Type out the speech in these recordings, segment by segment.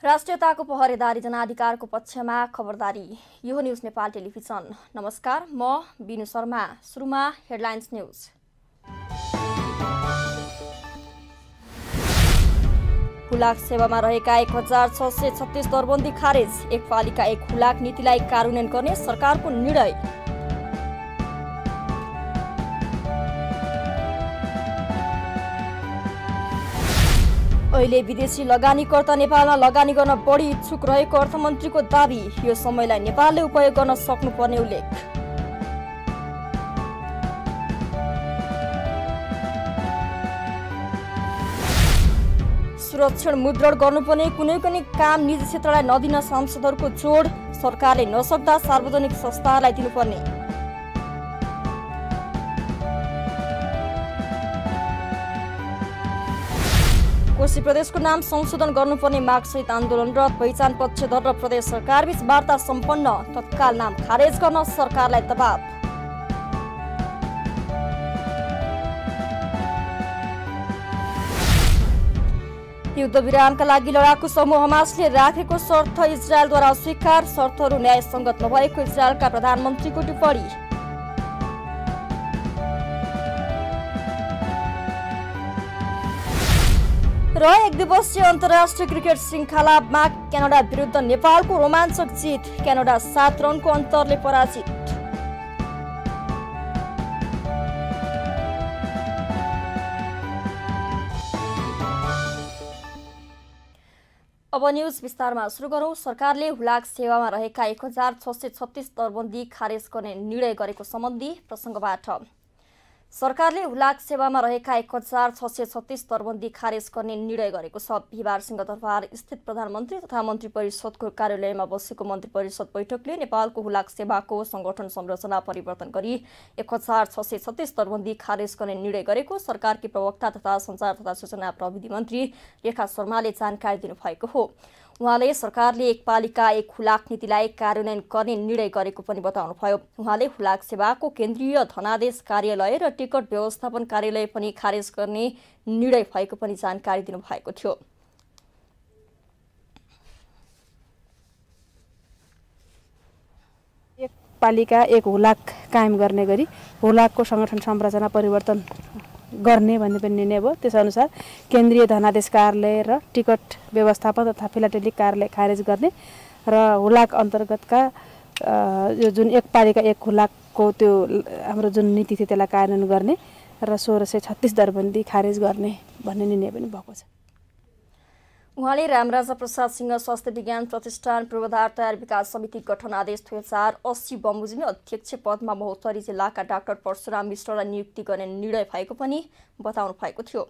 राष्ट्रियताको पहरेदारी जनाधिकारको पक्षमा खबरदारी। यो न्यूज नेपाल टेलिभिजन। नमस्कार, म बिनु शर्मा। सुरुमा हेडलाइन्स न्यूज। हुलाक सेवामा रहेका 1636 दरबन्दी खारेज। एक पालिका एक हुलाक नीतिलाई कार्यान्वयन गर्ने सरकारको निर्णय। अहिले विदेशी लगानीकर्ता नेपालमा लगानी गर्न बढी इच्छुक रहेको अर्थमन्त्रीको दाबी। यो समयलाई नेपालले उपयोग गर्न सक्नुपर्ने उल्लेख। सुरक्षण मुद्रण गर्नुपर्ने कुनै पनि काम निजी क्षेत्रलाई नदिन सांसदहरूको जोड। सरकारले नसक्दा सार्वजनिक संस्थाहरूलाई दिनुपर्ने। कोशी प्रदेशको नाम संशोधन गर्नुपर्ने मागसहित आन्दोलनरत पहिचान पक्षधर र प्रदेश सरकारबीच वार्ता सम्पन्न। तत्काल नाम खारेज गर्न सरकारलाई दबाव। युद्धविरामका लागि लडाकु समूह हमासले राखेको शर्त इजरायलद्वारा अस्वीकार। शर्तहरू न्यायसङ्गत नभएको इजरायलका प्रधानमन्त्रीको टिप्पणी। र एक दिवसीय अन्तर्राष्ट्रिय क्रिकेट श्रृङ्खलामा क्यानाडा विरुद्ध नेपालको रोमाञ्चक जित। क्यानाडा 7 रनको अन्तरले पराजित। अब न्यूज विस्तारमा सुरु गरौं। सरकारले हुलाक सेवामा रहेका 1636 दरबन्दी खारेज गर्ने निर्णय गरेको सम्बन्धी प्रसङ्गबाट। सरकारले हुलाक सेवामा रहेका 1636 दरबन्दी खारेज गर्ने निर्णय गरेको छ। बिहिबार सिंहदरबार स्थित प्रधानमन्त्री तथा मन्त्री परिषदको कार्यालयमा बसेको मन्त्री परिषद बैठकले नेपालको हुलाक सेवाको संगठन संरचना परिवर्तन गरी 1636 दरबन्दी खारेज गर्ने निर्णय गरेको सरकारकी प्रवक्ता तथा सञ्चार तथा सूचना प्रविधि मन्त्री रेखा शर्माले जानकारी दिनुभएको हो। उहाँले सरकारले एक पालिका एक हुलाक नीतिलाई कार्यान्वयन गर्ने निर्णय गरेको पनि बताउनुभयो। उहाँले हुलाक सेवाको केन्द्रीय धनादेश कार्यालय र टिकट व्यवस्थापन कार्यालय पनि खारेज गर्ने निर्णय भएको पनि जानकारी दिनुभएको थियो। एक पालिका एक हुलाक कायम गर्ने गरी हुलाकको संगठन संरचना परिवर्तन गर्ने भन्ने पनि निर्णय भयो। त्यसअनुसार केन्द्रीय धनादेश कार्यालय र टिकट व्यवस्थापन तथा फिलाटेलिक कार्यालय खारेज गर्ने र हुलाक अन्तर्गतका यो जुन एक पालिका एक हुलाकको त्यो हाम्रो जुन नीति थियो त्यसलाई कार्यान्वयन गर्ने र 1636 दरबन्दी खारेज गर्ने भन्ने निर्णय पनि भएको छ। उहाँले रामराजा प्रसाद सिंह स्वास्थ्य विज्ञान प्रतिष्ठान पूर्वाधार तयार विकास समिति गठन आदेश 2080 बमोजिमी अध्यक्ष पदमा महोत्तरी जिल्लाका डाक्टर परशुराम मिश्रलाई नियुक्ति गर्ने निर्णय भएको पनि बताउनु भएको थियो।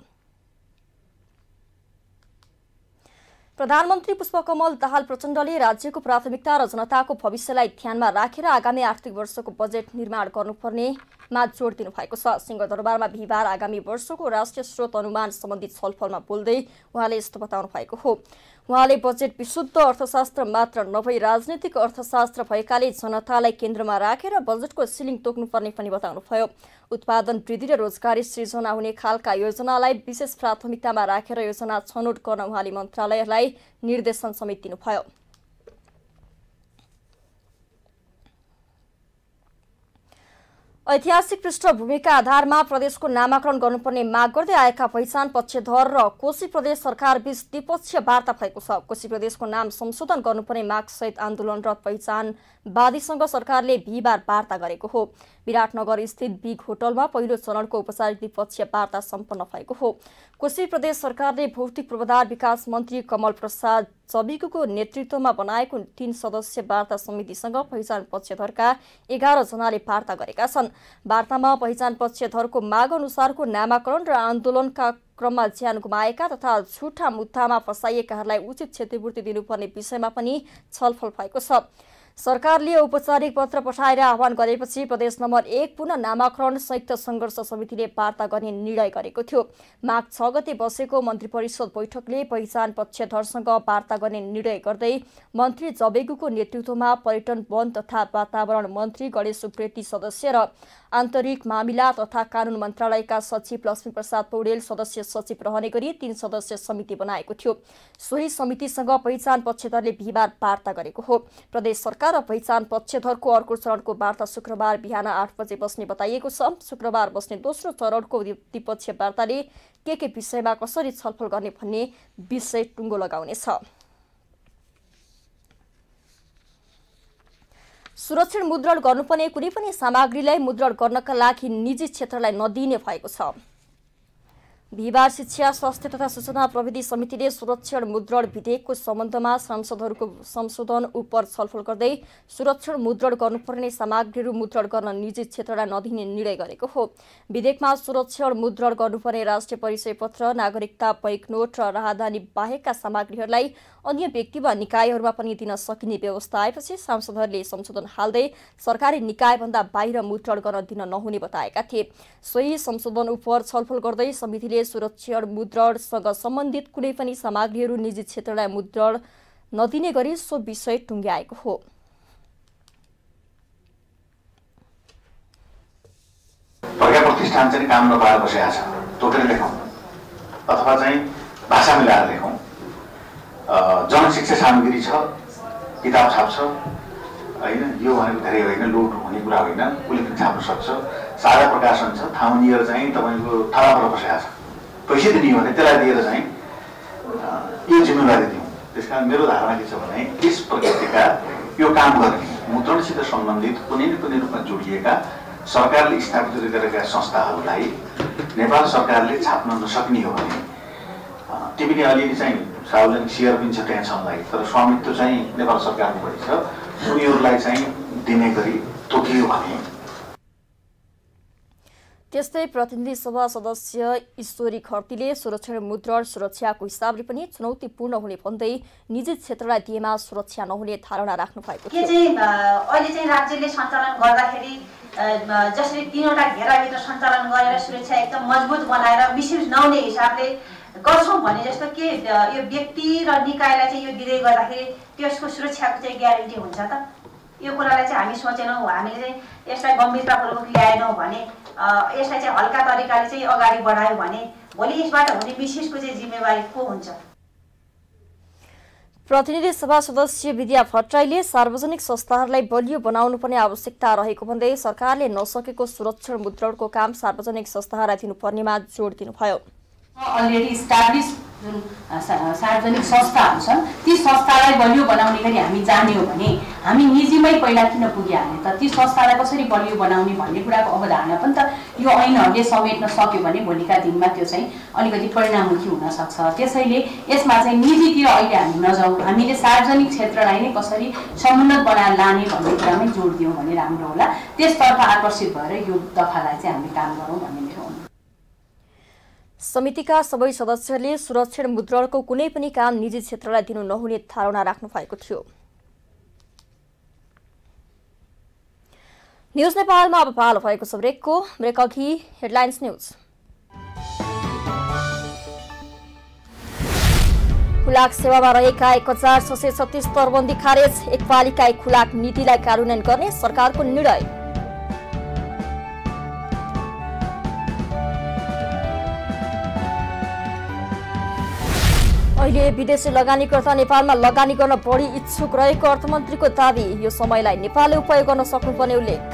प्रधानमन्त्री पुष्पकमल दाहाल प्रचण्डले राज्यको प्राथमिकता र जनताको भविष्यलाई ध्यानमा राखेर आगामी आर्थिक वर्षको बजेट निर्माण गर्नुपर्नेमा जोड दिनुभएको छ। सिंहदरबारमा बिहिबार आगामी वर्षको राष्ट्रिय स्रोत अनुमान सम्बन्धी छलफलमा बोल्दै उहाँले यस्तो बताउनु भएको हो। उहाँले बजेट विशुद्ध अर्थशास्त्र मात्र नभई राजनीतिक अर्थशास्त्र भएकाले जनतालाई केन्द्रमा राखेर बजेटको सिलिङ तोक्नुपर्ने पनि बताउनुभयो। उत्पादन वृद्धि र रोजगारी सृजना हुने खालका योजनालाई विशेष प्राथमिकतामा राखेर योजना छनौट गर्न उहाँले मन्त्रालयलाई निर्देशन समेत दिनुभयो। ऐतिहासिक पृष्ठभूमिका आधारमा प्रदेशको नामाकरण गर्नुपर्ने माग गर्दै आएका पहिचान पक्षधर र कोशी प्रदेश सरकारबीच द्विपक्षीय वार्ता भएको छ। कोशी प्रदेशको नाम संशोधन गर्नुपर्ने मागसहित आन्दोलनरत पहिचानवादीसँग सरकारले बिहिबार वार्ता गरेको हो। विराटनगर स्थित बिग होटलमा पहिलो चरणको औपचारिक द्विपक्षीय वार्ता सम्पन्न भएको हो। कोशी प्रदेश सरकारले भौतिक पूर्वाधार विकास मन्त्री कमल प्रसाद चबिगुको नेतृत्वमा बनाएको 3 सदस्यीय वार्ता समितिसँग पहिचान पक्षधरका 11 जनाले वार्ता गरेका छन्। वार्तामा पहिचान पक्षधरको माग अनुसारको नामाकरण र आन्दोलनका क्रममा ज्यान गुमाएका तथा झुटा मुद्दामा फसाइएकाहरूलाई उचित क्षतिपूर्ति दिनुपर्ने विषयमा पनि छलफल भएको छ। सरकारले औपचारिक पत्र पठाएर आह्वान गरेपछि प्रदेश नम्बर 1 पुनः नामाकरण संयुक्त संघर्ष समितिले वार्ता गर्ने निर्णय गरेको थियो। माघ 6 गते बसेको मन्त्री परिषद बैठकले पहिचान पक्षधरसँग वार्ता गर्ने निर्णय गर्दै मन्त्री जबेगुको नेतृत्वमा पर्यटन वन तथा वातावरण मन्त्री गणेश उप्रेती सदस्य र आन्तरिक मामिला तथा कानून मन्त्रालयका सचिव लक्ष्मीप्रसाद पौडेल सदस्य सचिव रहने गरी 3 सदस्य समिति बनाएको थियो। सोही समितिसँग पहिचान पक्षधरले बिहिबार वार्ता गरेको हो। प्रदेश सरकार र पहिचान पक्षधरको अर्को चरणको वार्ता शुक्रबार बिहान 8 बजे बस्ने बताइएको छ। शुक्रबार बस्ने दोस्रो चरणको द्विपक्षीय वार्ताले के विषयमा कसरी छलफल गर्ने भन्ने विषय टुङ्गो लगाउनेछ। सुरक्षण मुद्रण गर्नुपर्ने कुनै पनि सामग्रीलाई मुद्रण गर्नका लागि निजी क्षेत्रलाई नदिने भएको छ। बिहिबार शिक्षा स्वास्थ्य तथा सूचना प्रविधि समितिले सुरक्षण मुद्रण विधेयकको सम्बन्धमा सांसदहरूको संशोधन उप छलफल गर्दै सुरक्षण मुद्रण गर्नुपर्ने सामग्रीहरू मुद्रण गर्न निजी क्षेत्रलाई नदिने निर्णय गरेको हो। विधेयकमा सुरक्षण मुद्रण गर्नुपर्ने राष्ट्रिय परिचय पत्र, नागरिकता बैङ्क नोट र राहदानी बाहेकका सामग्रीहरूलाई अन्य व्यक्ति वा निकायहरूमा पनि दिन सकिने व्यवस्था आएपछि सांसदहरूले संशोधन हाल्दै सरकारी निकायभन्दा बाहिर मुद्रण गर्न दिन नहुने बताएका थिए। सोही संशोधन उप छलफल गर्दै समितिले सुरक्षण मुद्रणसँग सम्बन्धित कुनै पनि सामग्रीहरू निजी क्षेत्रलाई मुद्रण नदिने गरी सो विषय टुङ्ग्याएको हो। प्रज्ञा प्रतिष्ठान चाहिँ काम नपाएर बसेको छ, तोकेर लेखौँ अथवा चाहिँ भाषा मिलाएर लेखौँ। जनशिक्षा सामग्री छ, किताब छाप्छ होइन, यो भनेको धेरै होइन, लुट हुने कुरा होइन, उसले पनि छाप्न सक्छ। साझा प्रकाशन छ, ठाउँ लिएर चाहिँ तपाईँको ठाउँबाट बसेको छ, पैसा दिने हो भने त्यसलाई दिएर चाहिँ यो जिम्मेवारी दिउँ। त्यस कारण मेरो धारणा के छ भने यस प्रकृतिका यो काम गर्ने मुद्रणसित सम्बन्धित कुनै न कुनै रूपमा जोडिएका सरकारले स्थापित गरेका संस्थाहरूलाई नेपाल सरकारले छाप्न नसक्ने हो भने ती पनि अलिअलि चाहिँ सार्वजनिक सेयर पनि छ त्यहाँ छनलाई, तर स्वामित्व चाहिँ नेपाल सरकारको पनि छ, उनीहरूलाई चाहिँ दिने गरी तोकियो भने। त्यस्तै प्रतिनिधि सभा सदस्य ईश्वरी खर्तीले सुरक्षण मुद्रण सुरक्षाको हिसाबले पनि चुनौतीपूर्ण हुने भन्दै निजी क्षेत्रलाई दिएमा सुरक्षा नहुने धारणा राख्नु भएको थियो। अहिले चाहिँ राज्यले सञ्चालन गर्दाखेरि जसरी 3वटा घेराभित्र सञ्चालन गरेर सुरक्षा एकदम मजबुत बनाएर मिसयुज नहुने हिसाबले गर्छौँ भने जस्तो के यो व्यक्ति र निकायलाई चाहिँ यो दिँदै गर्दाखेरि त्यसको सुरक्षाको चाहिँ ग्यारेन्टी हुन्छ त? यो कुरालाई चाहिँ हामी सोचेनौँ, हामीले चाहिँ यसलाई गम्भीरतापूर्वक ल्याएनौँ भने, यसलाई चाहिँ हल्का तरिकाले चाहिँ अगाडि बढायो भने भोलि यसबाट हुने मिसयुजको चाहिँ जिम्मेवारी को हुन्छ? प्रतिनिधि सभा सदस्य विद्या भट्टराईले सार्वजनिक संस्थाहरूलाई बलियो बनाउनु पर्ने आवश्यकता रहेको भन्दै सरकारले नसकेको सुरक्षण मुद्रणको काम सार्वजनिक संस्थाहरूलाई दिनुपर्नेमा जोड दिनुभयो। अलरेडी इस्टाब्लिश जुन सार्वजनिक संस्थाहरू छन् ती संस्थालाई बलियो बनाउने गरी हामी जाने हो भने हामी निजीमै पहिला किन पुगिहाल्ने त? ती संस्थालाई कसरी बलियो बनाउने भन्ने कुराको अवधारणा पनि त यो ऐनहरूले समेट्न सक्यो भने भोलिका दिनमा त्यो चाहिँ अलिकति परिणाममुखी हुन सक्छ। त्यसैले यसमा चाहिँ निजीतिर अहिले हामी नजाउँ, हामीले सार्वजनिक क्षेत्रलाई नै कसरी समुन्नत बनाएर लाने भन्ने कुरामै जोड दियौँ भने राम्रो होला। त्यसतर्फ आकर्षित भएर यो दफालाई चाहिँ हामी काम गरौँ भन्ने मेरो अनुरोध। समितिका सबै सदस्यहरूले सुरक्षण मुद्रणको कुनै पनि काम निजी क्षेत्रलाई दिनु नहुने धारणा राख्नु भएको थियो। न्युज नेपालमा अब पालो भएको छ ब्रेकको। ब्रेक अघि हेडलाइन्स न्युज। खुलाक सेवामा रहेका 1636 दरबन्दी खारेज, एक पालिका खुलाक नीतिलाई कार्यान्वयन गर्ने सरकारको निर्णय। अहिले विदेशी लगानीकर्ता नेपालमा लगानी गर्न बढी इच्छुक रहेको अर्थमन्त्रीको दावी, यो समयलाई नेपालले उपयोग गर्न सक्नुपर्ने उल्लेख।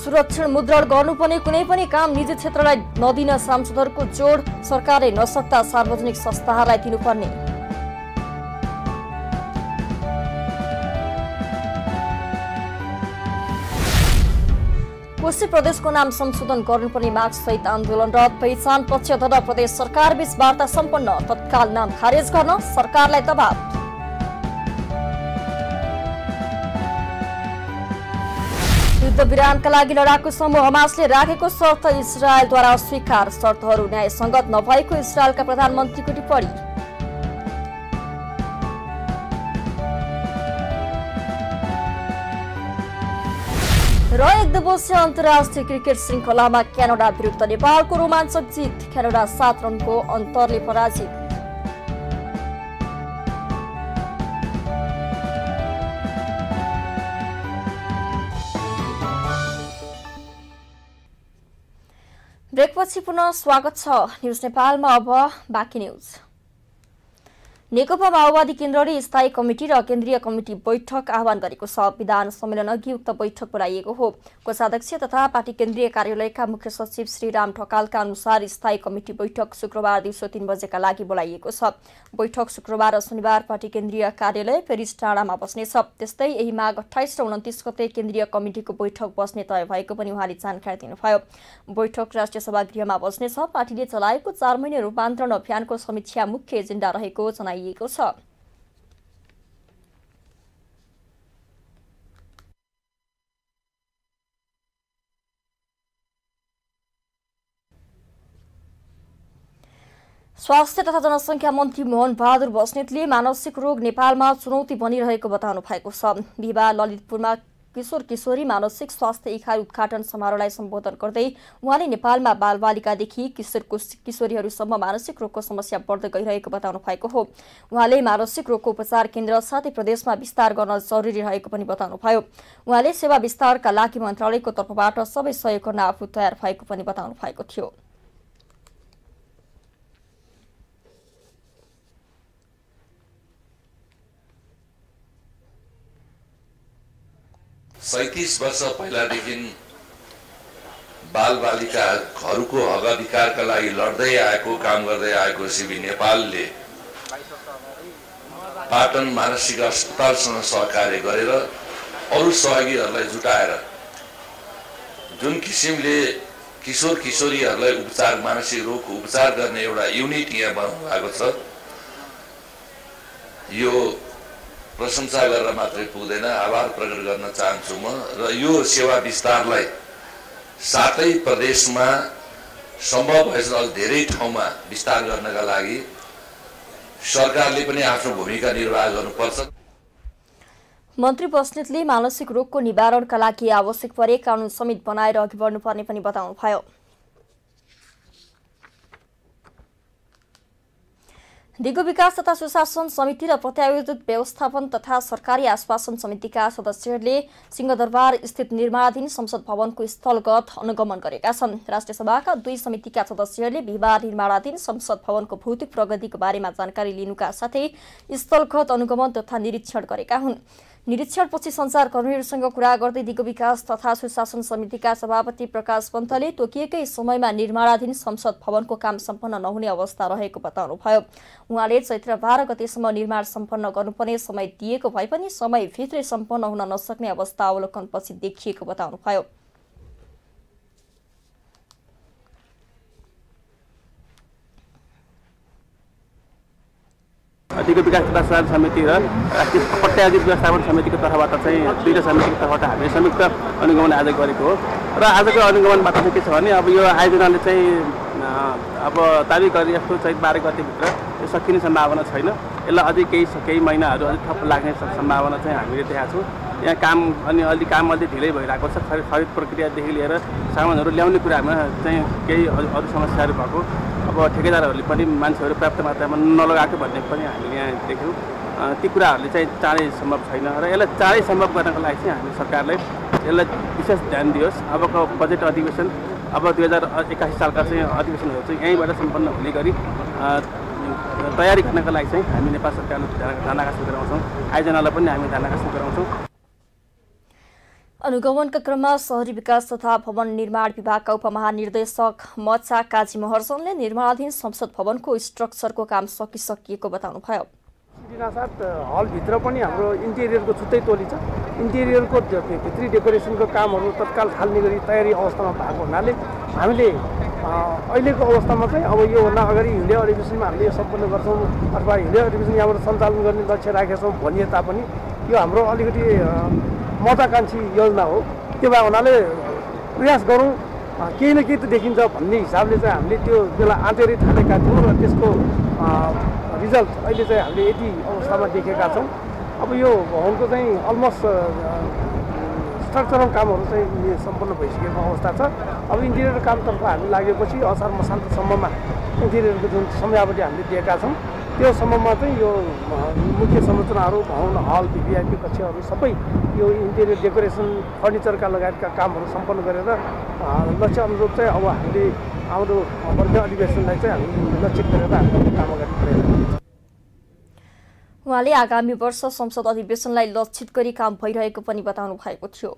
सुरक्षण मुद्रण गर्नुपर्ने कुनै पनि काम निजी क्षेत्रलाई नदिन सांसदहरूको जोड, सरकारले नसक्दा सार्वजनिक संस्थाहरूलाई दिनुपर्ने। कोशी प्रदेशको नाम संशोधन गर्नुपर्ने माग सहित आन्दोलनरत पहिचान पक्षधर र प्रदेश सरकार बीच वार्ता सम्पन्न, तत्काल नाम खारेज गर्न सरकारलाई दबाव। युद्धविरामका लागि लडाकु समूह हमासले राखेको शर्त इजरायलद्वारा अस्वीकार, शर्तहरू न्यायसङ्गत नभएको इजरायलका प्रधानमन्त्रीको टिप्पणी। र एक दिवसीय अन्तर्राष्ट्रिय क्रिकेट श्रृङ्खलामा क्यानाडा विरुद्ध नेपालको रोमाञ्चक जित, क्यानाडा 7 रनको अन्तरले पराजित। ब्रेकपछि पुनः स्वागत छ न्युज नेपालमा। अब बाँकी न्युज। नेकपा माओवादी केन्द्रले स्थायी कमिटी र केन्द्रीय कमिटी बैठक आह्वान गरेको छ। विधान सम्मेलन अघि उक्त बैठक बोलाइएको हो। कोषाध्यक्ष तथा पार्टी केन्द्रीय कार्यालयका मुख्य सचिव श्रीराम ढकालका अनुसार स्थायी कमिटी बैठक शुक्रबार दिउँसो 3 बजेका लागि बोलाइएको छ। बैठक शुक्रबार र शनिबार पार्टी केन्द्रीय कार्यालय पेरिस टाढामा बस्नेछ। त्यस्तै यही माघ 28 र 29 गते केन्द्रीय कमिटीको बैठक बस्ने तय भएको पनि उहाँले जानकारी दिनुभयो। बैठक राष्ट्रिय सभागृहमा बस्नेछ। पार्टीले चलाएको 4 महिने रूपान्तरण अभियानको समीक्षा मुख्य एजेन्डा रहेको जनाइएको छ। स्वास्थ्य तथा जनसङ्ख्या मन्त्री मोहन बहादुर बस्नेतले मानसिक रोग नेपालमा चुनौती बनिरहेको बताउनु भएको छ। बिहिबार ललितपुरमा किशोर किशोरी मानसिक स्वास्थ्य इकाइ उद्घाटन समारोहलाई सम्बोधन गर्दै उहाँले नेपालमा बालबालिकादेखि किशोरीहरूसम्म मानसिक रोगको समस्या बढ्दै गइरहेको बताउनु भएको हो। उहाँले मानसिक रोगको उपचार केन्द्र साथै प्रदेशमा विस्तार गर्न जरुरी रहेको पनि बताउनुभयो। उहाँले सेवा विस्तारका लागि मन्त्रालयको तर्फबाट सबै सहयोग गर्न आफू तयार भएको पनि बताउनु भएको थियो। सैतीस वर्ष पहिलादेखि बालबालिकाहरूको हक अधिकारका लागि लड्दै आएको काम गर्दै आएको सिबी नेपालले पाटन मानसिक अस्पतालसँग सहकार्य गरेर अरू सहयोगीहरूलाई जुटाएर जुन किसिमले किशोर किशोरीहरूलाई उपचार मानसिक रोगको उपचार गर्ने एउटा युनिट यहाँ बनाउनु भएको छ। यो प्रशंसा गरेर मात्रै पुग्दैन, आभार प्रकट गर्न चाहन्छु म। र यो सेवा विस्तारलाई सातै प्रदेशमा सम्भव भएसम्म अझ धेरै ठाउँमा विस्तार गर्नका लागि सरकारले पनि आफ्नो भूमिका निर्वाह गर्नुपर्छ। मन्त्री बस्नेतले मानसिक रोगको निवारणका लागि आवश्यक परे कानून समेत बनाएर अघि बढ्नुपर्ने पनि बताउनुभयो। दिगो विकास तथा सुशासन समिति र प्रत्यायोजित व्यवस्थापन तथा सरकारी आश्वासन समितिका सदस्यहरूले सिंहदरबार स्थित निर्माणाधीन संसद भवनको स्थलगत अनुगमन गरेका छन्। राष्ट्रिय सभाका 2 समितिका सदस्यहरूले बिहिबार निर्माणाधीन संसद भवनको भौतिक प्रगतिको बारेमा जानकारी लिनुका साथै स्थलगत अनुगमन तथा निरीक्षण गरेका हुन्। निरीक्षणपछि सञ्चारकर्मीहरूसँग कुरा गर्दै दिगो विकास तथा सुशासन समितिका सभापति प्रकाश पन्तले तोकिएकै समयमा निर्माणाधीन संसद भवनको काम सम्पन्न नहुने अवस्था रहेको बताउनुभयो। उहाँले चैत्र 12 गतेसम्म निर्माण सम्पन्न गर्नुपर्ने समय दिएको भए पनि समयभित्रै सम्पन्न हुन नसक्ने अवस्था अवलोकनपछि देखिएको बताउनुभयो। दिगो विकास तथा सुशासन समिति र राष्ट्रिय प्रत्यायोजित व्यवस्थापन समितिको तर्फबाट चाहिँ 2 समितिको तर्फबाट हामीले संयुक्त अनुगमन आज गरेको हो। र आजको अनुगमनबाट चाहिँ के छ भने अब यो आयोजनाले चाहिँ अब दाबी गरे जस्तो चाहिँ 12 गतेभित्र यो सकिने सम्भावना छैन। यसलाई अझै केही महिनाहरू अझै थप लाग्ने सम्भावना चाहिँ हामीले देखाएको छौँ। यहाँ काम अलि ढिलै भइरहेको छ। खरिद प्रक्रियादेखि लिएर सामानहरू ल्याउने कुरामा चाहिँ केही अरू समस्याहरू भएको, अब ठेकेदारहरूले पनि मान्छेहरू पर्याप्त मात्रामा नलगाएको भन्ने पनि हामीले यहाँ देख्यौँ। ती कुराहरूले चाहिँ चाँडै सम्भव छैन र यसलाई चाँडै सम्भव गर्नको लागि चाहिँ हामी सरकारले यसलाई विशेष ध्यान दियोस्। अबको बजेट अधिवेशन अब 2081 सालका चाहिँ अधिवेशनहरू चाहिँ यहीँबाट सम्पन्न हुने गरी तयारी गर्नका लागि चाहिँ हामी नेपाल सरकारले ध्यान आकर्षण गराउँछौँ। आयोजनालाई पनि हामी ध्यान आकर्षण गराउँछौँ। अनुगमनका क्रममा शहरी विकास तथा भवन निर्माण विभागका उपमहानिर्देशक मचा काजी महर्जनले निर्माणाधीन संसद भवनको स्ट्रक्चरको काम सकिएको बताउनुभयो। दिनासाथ हलभित्र पनि हाम्रो इन्टेरियरको छुट्टै टोली छ। इन्टेरियरको भित्री डेकोरेसनको कामहरू तत्काल थाल्ने गरी तयारी अवस्थामा भएको हुनाले हामीले अहिलेको अवस्थामा चाहिँ अब योभन्दा अगाडि हिउँदे अधिवेशनमा हामीले यो सम्पन्न गर्छौँ अथवा हिउँदे अधिवेशन यहाँबाट सञ्चालन गर्ने लक्ष्य राखेका छौँ भनिए तापनि यो हाम्रो अलिकति महत्त्वाकांक्षी योजना हो त्यो भए हुनाले प्रयास गरौँ केही न केही त देखिन्छ भन्ने हिसाबले चाहिँ हामीले त्यो त्यसलाई आँटेरै थालेका थियौँ र त्यसको रिजल्ट अहिले चाहिँ हामीले यति अवस्थामा देखेका छौँ। अब यो भवनको चाहिँ अलमोस्ट स्ट्रक्चरल कामहरू चाहिँ सम्पन्न भइसकेको अवस्था छ। अब इन्टिरियर कामतर्फ हामी लागेपछि असार मसान्तसम्ममा इन्टिरियरको जुन समयावधि हामीले दिएका छौँ त्यो सम्ममा चाहिँ यो मुख्य संरचनाहरू भवन हल भिभिआइपी कक्षहरू सबै यो इन्टेरियर डेकोरेसन फर्निचरका लगायतका कामहरू सम्पन्न गरेर लक्ष्य अनुरूप चाहिँ अब हामीले आउँदो वर्ष अधिवेशनलाई चाहिँ हामी लक्षित गरेर हामीले काम अगाडि बढाइरहेका छौँ। उहाँले आगामी वर्ष संसद अधिवेशनलाई लक्षित गरी काम भइरहेको पनि बताउनु भएको थियो।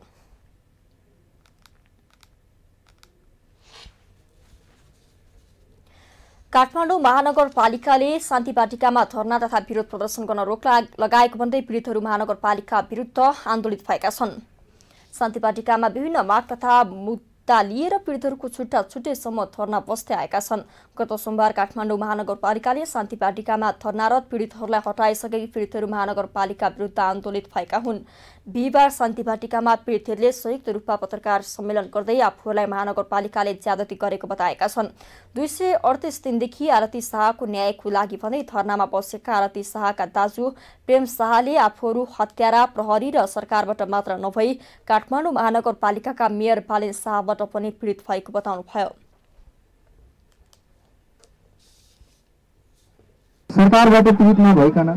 काठमाडौँ महानगरपालिकाले शान्ति बाटिकामा धरना तथा विरोध प्रदर्शन गर्न रोक लगाएको भन्दै पीडितहरू महानगरपालिका विरुद्ध आन्दोलित भएका छन्। शान्ति बाटिकामा विभिन्न माग तथा मुद्दा लिएर पीडितहरूको छुट्टा छुट्टैसम्म धरना बस्दै आएका छन्। गत सोमबार काठमाडौँ महानगरपालिकाले शान्ति बाटिकामा धरनारत पीडितहरूलाई हटाइसकेकी पीडितहरू महानगरपालिका विरुद्ध आन्दोलित भएका हुन्। बिहिबार शान्ति बाटिकामा पीडितहरूले संयुक्त रूपमा पत्रकार सम्मेलन गर्दै आफूहरूलाई महानगरपालिकाले ज्यादती गरेको बताएका छन्। 238 दिनदेखि आरती शाहको न्यायको लागि भन्दै धरनामा बसेका आरती शाहका दाजु प्रेम शाहले आफूहरू हत्यारा प्रहरी र सरकारबाट मात्र नभई काठमाडौँ महानगरपालिकाका मेयर बालेन शाहबाट पनि पीडित भएको बताउनुभयो। सरकारबाट पीडित नभइकन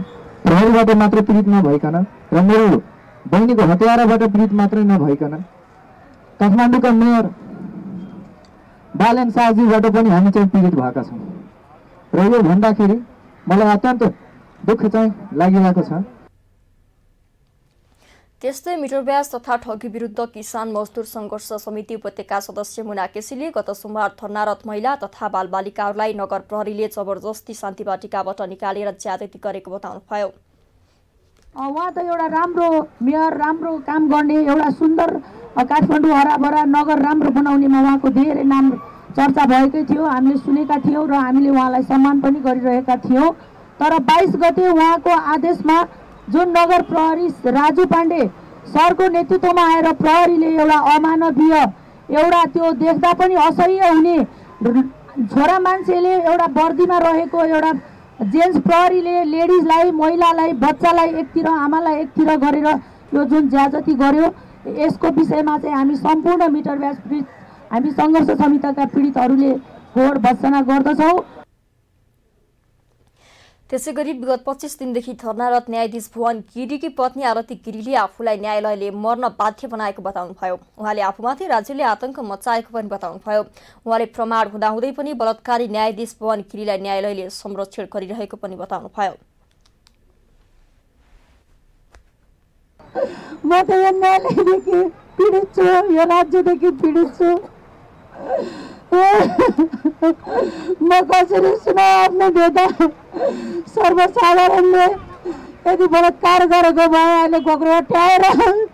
प्रहरीबाट मात्र पीडित नभइकन र मेरो बहिनीको हत्याराबाट पीडित मात्रै नभइकन काठमाडौँका मेयर बालेन शाहजीबाट पनि हामी चाहिँ पीडित भएका छौँ र यो भन्दाखेरि मलाई अत्यन्त दुःख चाहिँ लागिरहेको छ। त्यस्तै मिटर ब्याज तथा ठगी विरुद्ध किसान मजदुर संघर्ष समिति उपत्यका सदस्य मुना केसीले गत सोमबार धरनारत महिला तथा बालबालिकाहरूलाई नगर प्रहरीले जबरजस्ती शान्ति बाटिकाबाट निकालेर ज्यादती गरेको बताउनुभयो। उहाँ त एउटा राम्रो मेयर, राम्रो काम गर्ने, एउटा सुन्दर काठमाडौँ हराभरा नगर राम्रो बनाउनेमा उहाँको धेरै नाम चर्चा भएकै थियो। हामीले सुनेका थियौँ र हामीले उहाँलाई सम्मान पनि गरिरहेका थियौँ। तर 22 गते उहाँको आदेशमा जुन नगर प्रहरी राजु पाण्डे सरको नेतृत्वमा आएर प्रहरीले एउटा अमानवीय, एउटा त्यो देख्दा पनि असह्य हुने छोरा मान्छेले एउटा वर्दीमा रहेको एउटा जेन्ट्स प्रहरीले लेडिजलाई, महिलालाई, बच्चालाई एकतिर, आमालाई एकतिर गरेर यो जुन ज्यादती गर्यो, यसको विषयमा चाहिँ हामी सम्पूर्ण मिटर ब्याज पीडित, हामी सङ्घर्ष समितिका पीडितहरूले फोहोर भर्त्सना गर्दछौँ। त्यसैगरी विगत 25 दिनदेखि धरनारत न्यायाधीश भुवन गिरीकी पत्नी आरती गिरीले आफूलाई न्यायालयले मर्न बाध्य बनाएको बताउनुभयो। उहाँले आफूमाथि राज्यले आतंक मचाएको पनि बताउनुभयो। उहाँले प्रमाण हुँदाहुँदै पनि बलात्कारी न्यायाधीश भुवन गिरीलाई न्यायालयले संरक्षण गरिरहेको पनि बताउनुभयो। म त यो न्यायालयदेखि पीडित छु, यो राज्यदेखि पीडित छु। म कसरी सुनाउ आफ्नो बेटा? सर्वसाधारणले यदि बलात्कार गरेको भए अहिले गोग्रो अट्याएर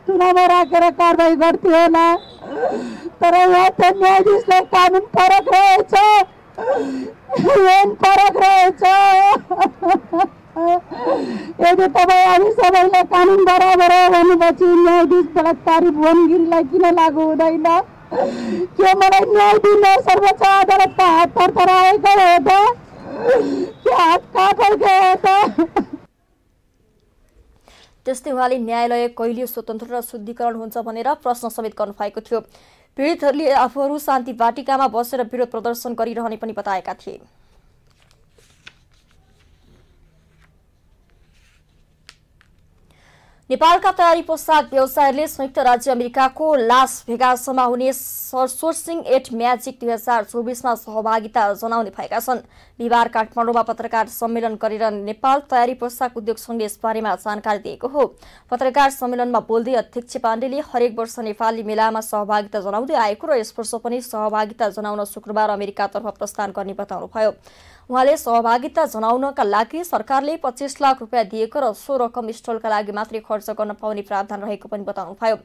तुनामा राखेर कारवाही गर्थ्यो होला। तर यहाँ त न्यायाधीशलाई कानुन फरक रहेछ, फरक रहेछ। यदि तपाईँ हामी सबैलाई कानुन बराबर हो भनेपछि न्यायाधीश बलात्कारी भुवन गिरीलाई किन लागू हुँदैन? के मलाई न्याय दिन सर्वोच्च अदालतका हात थरथराएको हो त? के हात काँपर गयो त? त्यस्तै उहाँले न्यायालय कहिले स्वतन्त्र र शुद्धिकरण हुन्छ भनेर प्रश्न समेत गर्नुभएको थियो। पीडितहरूले आफूहरू शान्ति बाटिकामा बसेर विरोध प्रदर्शन गरिरहने पनि बताएका थिए। नेपालका तयारी पोसाक व्यवसायीहरूले संयुक्त राज्य अमेरिकाको लास भेगासमा हुने सोर्सिङ एट म्याजिक 2024मा सहभागिता जनाउने भएका छन्। बिहिबार काठमाडौँमा पत्रकार सम्मेलन गरेर नेपाल तयारी पोसाक उद्योग संघले यसबारेमा जानकारी दिएको हो। पत्रकार सम्मेलनमा बोल्दै अध्यक्ष पाण्डेले हरेक वर्ष नेपाली मेलामा सहभागिता जनाउँदै आएको र यस वर्ष पनि सहभागिता जनाउन शुक्रबार अमेरिकातर्फ प्रस्थान गर्ने बताउनुभयो। उहाँले सहभागिता जनाउनका लागि सरकारले 25 लाख रुपियाँ दिएको र सो रकम स्टलका लागि मात्रै खर्च गर्न पाउने प्रावधान रहेको पनि बताउनुभयो।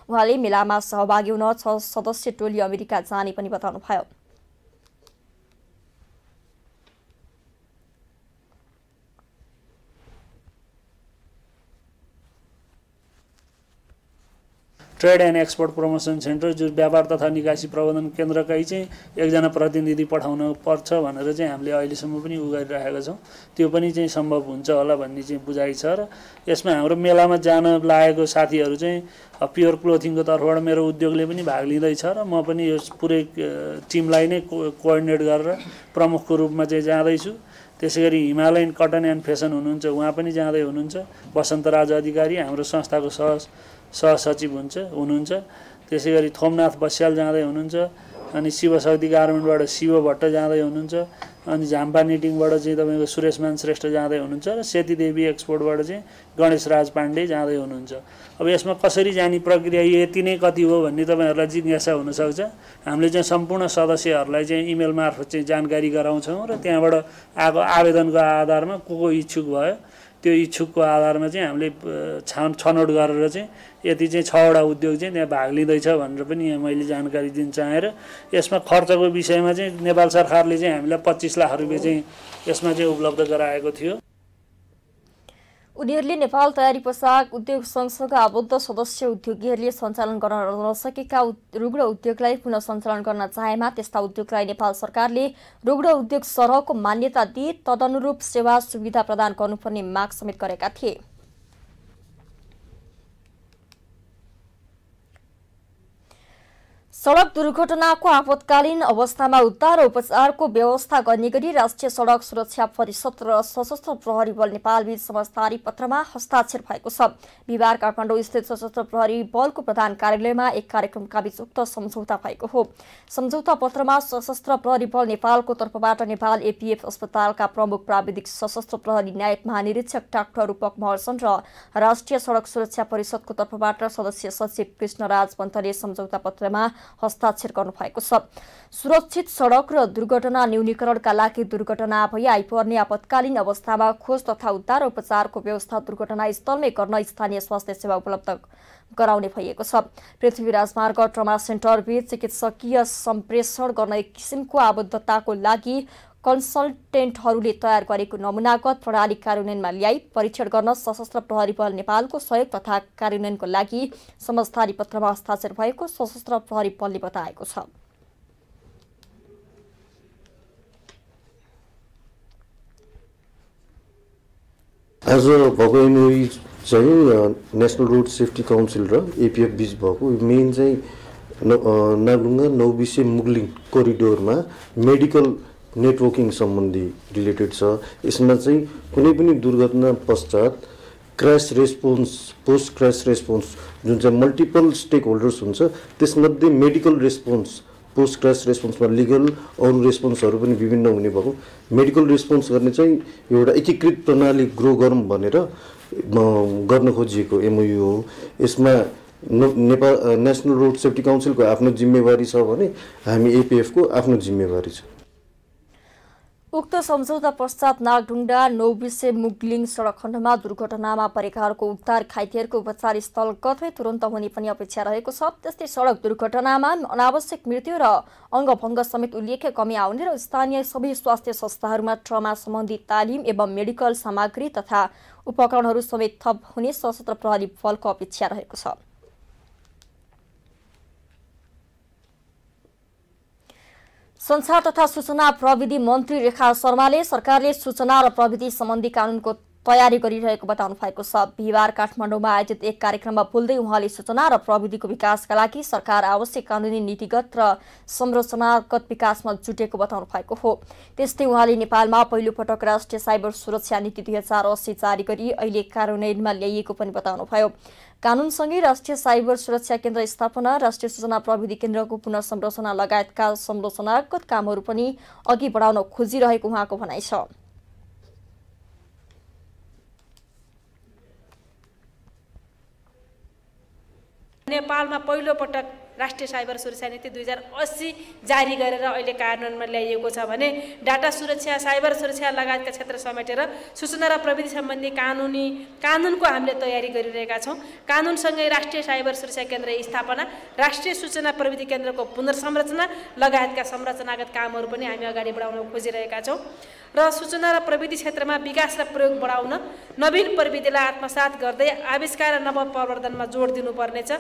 उहाँले मेलामा सहभागी हुन 6 सदस्य टोली अमेरिका जाने पनि बताउनुभयो। Trade and export promotion centre जो व्यापार तथा निकासी प्रबन्धन केन्द्रकै चाहिँ एकजना प्रतिनिधि पठाउन पर्छ भनेर चाहिँ हामीले अहिलेसम्म पनि उ गरिरहेका छौँ। त्यो पनि चाहिँ सम्भव हुन्छ होला भन्ने चाहिँ बुझाइ छ। र यसमा हाम्रो मेलामा जान लागेको साथीहरू चाहिँ प्योर क्लोथिङको तर्फबाट मेरो उद्योगले पनि भाग लिँदैछ र म पनि यो पुरै टिमलाई नै कोअर्डिनेट गरेर प्रमुखको रूपमा चाहिँ जाँदैछु। त्यसै गरी हिमालयन कटन एन्ड फेसन हुनुहुन्छ, उहाँ पनि जाँदै हुनुहुन्छ। वसन्तराज अधिकारी हाम्रो संस्थाको सहसचिव हुनुहुन्छ। त्यसै गरी थोमनाथ बस्याल जाँदै हुनुहुन्छ। अनि शिवशक्ति गार्मेन्टबाट शिव भट्ट जाँदै हुनुहुन्छ। अनि झाम्पा निटिङबाट चाहिँ तपाईँको सुरेशमान श्रेष्ठ जाँदै हुनुहुन्छ र सेतीदेवी एक्सपोर्टबाट चाहिँ गणेश राज पाण्डे जाँदै हुनुहुन्छ। अब यसमा कसरी जाने प्रक्रिया यति नै कति हो भन्ने तपाईँहरूलाई जिज्ञासा हुनसक्छ। हामीले चाहिँ सम्पूर्ण सदस्यहरूलाई चाहिँ इमेल मार्फत चाहिँ जानकारी गराउँछौँ र त्यहाँबाट आएको आवेदनको आधारमा को इच्छुक भयो त्यो इच्छुकको आधारमा चाहिँ हामीले छनौट गरेर चाहिँ यति चाहिँ 6वटा उद्योग चाहिँ त्यहाँ भाग लिँदैछ भनेर पनि यहाँ मैले जानकारी दिन चाहेँ। र यसमा खर्चको विषयमा चाहिँ नेपाल सरकारले चाहिँ हामीलाई 25 लाख रुपियाँ चाहिँ यसमा चाहिँ उपलब्ध गराएको थियो। उनीहरूले नेपाल तयारी पोसाक उद्योग संघका आबद्ध सदस्य उद्योगीहरूले सञ्चालन गर्न नसकेका रुग्ण उद्योगलाई पुनः सञ्चालन गर्न चाहेमा त्यस्ता उद्योगलाई नेपाल सरकारले रुग्ण उद्योग सरहको मान्यता दिए तदनुरूप सेवा सुविधा प्रदान गर्नुपर्ने माग समेत गरेका थिए। सडक दुर्घटनाको आपतकालीन अवस्थामा उद्धार र उपचारको व्यवस्था गर्ने गरी राष्ट्रिय सडक सुरक्षा परिषद र सशस्त्र प्रहरी बल नेपालबीच समझदारी पत्रमा हस्ताक्षर भएको छ। बिहिबार काठमाडौँ स्थित सशस्त्र प्रहरी बलको प्रधान कार्यालयमा एक कार्यक्रमका बीच उक्त सम्झौता भएको हो। सम्झौता पत्रमा सशस्त्र प्रहरी बल नेपालको तर्फबाट नेपाल एपीएफ अस्पतालका प्रमुख प्राविधिक सशस्त्र प्रहरी न्यायिक महानिरीक्षक डाक्टर रूपक महर्जन र राष्ट्रिय सडक सुरक्षा परिषदको तर्फबाट सदस्य सचिव कृष्णराज पन्तले सम्झौता पत्रमा हस्ताक्षर गर्नुभएको छ। सुरक्षित सडक र दुर्घटना न्यूनीकरणका लागि दुर्घटना भई आइपर्ने आपतकालीन अवस्थामा खोज तथा उद्धार र उपचारको व्यवस्था दुर्घटना स्थलमै गर्न स्थानीय स्वास्थ्य सेवा उपलब्ध गराउने भइएको छ। पृथ्वी राजमार्ग ट्रमा सेन्टरबीच चिकित्सकीय सम्प्रेषण गर्न एक किसिमको आबद्धताको लागि कन्सल्टेन्टहरूले तयार गरेको नमुनागत प्रणाली कार्यान्वयनमा ल्याई परीक्षण गर्न सशस्त्र प्रहरी बल नेपालको सहयोग तथा कार्यान्वयनको लागि समझदारी पत्रमा हस्ताक्षर भएको सशस्त्र प्रहरी बलले बताएको छ। आज भएको एमओयू चाहिँ नेसनल रोड सेफ्टी काउन्सिल र एपीएफ बीच भएको मेन चाहिँ नागढुङ्गा नौबिसे मुगलिङ कोरिडोरमा मेडिकल नेटवर्किङ सम्बन्धी रिलेटेड छ। यसमा चाहिँ कुनै पनि दुर्घटना पश्चात crash response post crash response जुन चाहिँ मल्टिपल स्टेक होल्डर्स हुन्छ त्यसमध्ये मेडिकल रेस्पोन्स पोस्ट क्रास रेस्पोन्समा लिगल अरू रेस्पोन्सहरू पनि विभिन्न हुने भएको मेडिकल रेस्पोन्स गर्ने चाहिँ एउटा एकीकृत प्रणाली ग्रो गरौँ भनेर गर्न खोजिएको एमओयू हो। यसमा नेपाल नेसनल रोड सेफ्टी काउन्सिलको आफ्नो जिम्मेवारी छ भने हामी एपीएफको आफ्नो जिम्मेवारी छ। उक्त सम्झौता पश्चात नागढुङ्गा नौबिसे मुगलिङ सडक खण्डमा दुर्घटनामा परेकाहरूको उद्धार घाइतेहरूको उपचार स्थलगतमै तुरन्त हुने पनि अपेक्षा रहेको छ। त्यस्तै सडक दुर्घटनामा अनावश्यक मृत्यु र अङ्गभङ्ग समेत उल्लेख्य कमी आउने र स्थानीय सबै स्वास्थ्य संस्थाहरूमा ट्रमा सम्बन्धी तालिम एवं मेडिकल सामग्री तथा उपकरणहरू समेत थप हुने सशस्त्र प्रहरी बलको अपेक्षा रहेको छ। संचार तथा सूचना प्रविधि मन्त्री रेखा शर्माले सरकारले सूचना र प्रविधि सम्बन्धी कानूनको तयारी गरिरहेको बताउनु भएको छ। बिहिबार काठमाडौँमा आयोजित एक कार्यक्रममा बोल्दै उहाँले सूचना र प्रविधिको विकासका लागि सरकार आवश्यक कानुनी नीतिगत र संरचनागत विकासमा जुटेको बताउनु भएको हो। त्यस्तै उहाँले नेपालमा पहिलो पटक राष्ट्रिय साइबर सुरक्षा नीति 2080 जारी गरी अहिले कार्यान्वयनमा ल्याइएको पनि बताउनुभयो। कानूनसँगै राष्ट्रिय साइबर सुरक्षा केन्द्र स्थापना, राष्ट्रिय सूचना प्रविधि केन्द्रको पुनः संरचना लगायतका संरचनागत कामहरू पनि अघि बढाउन खोजिरहेको उहाँको भनाइ छ। नेपालमा पहिलो पटक राष्ट्रिय साइबर सुरक्षा नीति 2080 जारी गरेर अहिले कार्यान्वयनमा ल्याइएको छ भने डाटा सुरक्षा, साइबर सुरक्षा लगायतका क्षेत्र समेटेर सूचना र प्रविधि सम्बन्धी कानुनको हामीले तयारी गरिरहेका छौँ। कानुनसँगै राष्ट्रिय साइबर सुरक्षा केन्द्र स्थापना, राष्ट्रिय सूचना प्रविधि केन्द्रको पुनर्संरचना लगायतका संरचनागत कामहरू पनि हामी अगाडि बढाउन खोजिरहेका छौँ र सूचना र प्रविधि क्षेत्रमा विकास र प्रयोग बढाउन नवीन प्रविधिलाई आत्मसात गर्दै आविष्कार र नव प्रवर्धनमा जोड दिनुपर्नेछ।